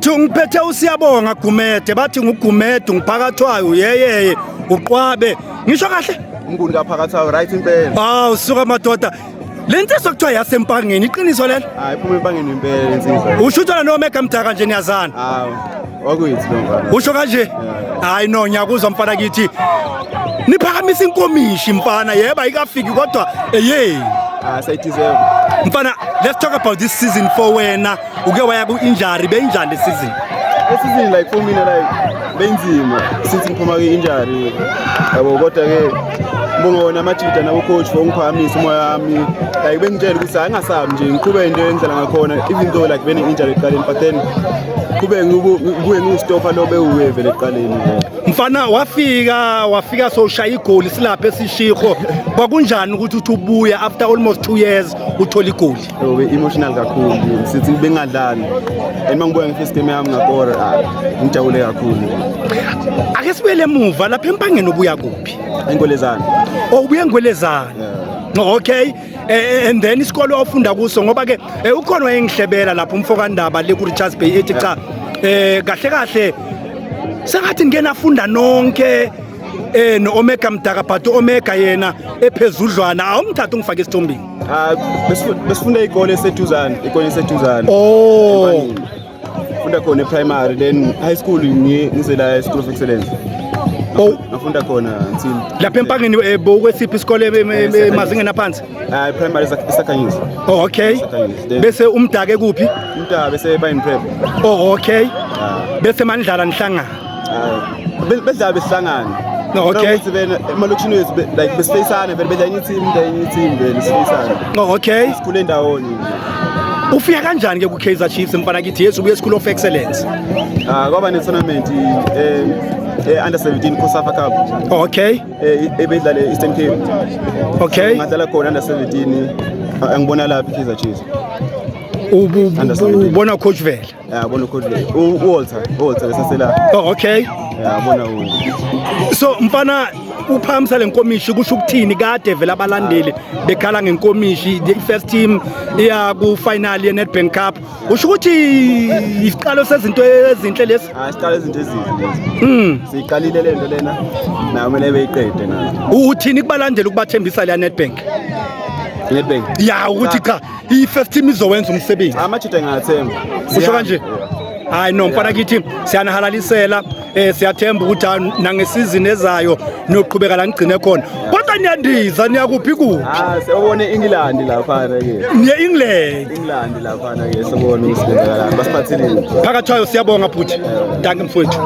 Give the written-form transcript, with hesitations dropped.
mfowethu ngiphethe uSiyabonga Gumede bathi nguGumede ngiphakathwayo yeyeye uqwabe ngisho kahle Nguni kaphakathayo right impela usuka madoda lento sokuthiwa yasempangeni iqiniso lelo hayi iphuma empangeni impela insizwa ushutshana noMega Mthaka nje niyazana wakuyithi lo mfana usho kanje hayi no ngiyakuzwa mfana kithi niphakamisa inkomishi mfana yebo ayikafiki kodwa sayithizeyo mfana let's talk about this season for wena uke waya ku injury beyinjani le season season like for mina like benzima sithi ngiphuma ke injury yabo kodwa ke ngibonga amajita nabo coach for ngiphakamisa umoya wami like bengitshela ukuthi angasabi nje ngiqhubeke into engidlala ngakhona even though like bene injury eqaleni but then kube ngistopha lo bewuvele eqaleni mfana wafika so ushaya igoli silapha esishikho kwakunjani ukuthi uthi ubuya after almost 2 years uthola igoli yobe emotional kakhulu sithi bengadlali and mangibuya ngefirst game yami ngakora ngijabule kakhulu ake sibele emuva lapha empangeni ubuya kuphi eNgwelezana ubuya eNgwelezana okay and then isikolo ofunda kuso ngoba ke ukhona wayengihlebela lapho umfokandaba le ku Richards Bay ethi cha kahle kahle sengathi ngena afunda nonke noOmega Mdaka but Omega yena ephezudlwana awumthatha ungifake esithombeni besifunda igole eseduzana funda khona primary then high school ngizela school of excellence ngafunda khona until lapha empangeni bokwesiphi isikole emazingeni aphansi primary eSakhanyisa okay bese umdaka kuphi umdaka bese bayini prep okay bese manidlala nihlangana bedlala besihlangana okay emalokishini wethu like besifeyisana vele bedla enye team vele sifeyisana okay sikhule ndawonye ufika kanjani ke ku Kaizer Chiefs mfana kithi Yesu ubuye School of Excellence kwaba ne tournament under 17 Kosafa Cup okay ebedlala Eastern Cape okay ngadlala khona under 17 ngibona lapha Kaizer Chiefs ubona coach Vela bona coach Vela uWalter besasela okay bona so mfana uphamisa lenkomishi kusho ukuthini kade vela abalandeli bekhala ngenkomishi the first team iya ku final ye Nedbank Cup usho ukuthi isiqalo sezinto ezinhle lesi isiqalo ezinto ezinhle siqalile lento lena nayo mele beyiqede nayo uthini kubalandeli ukubathembisa la Nedbank ya ukuthi cha i first team izowenza umsebenzi amajita ngathemba usho kanje hayi no mfana kithi siyanahalalisela siyathemba ukuthi nangesizini ezayo niyoqhubeka la ngigcine khona kodwa niyandiza niyakuphi kuphi siyabona eEngland lapha ke niye England lapha ke sibona usebenza la basiphathile phakathwayo siyabonga futhi danke mfowethu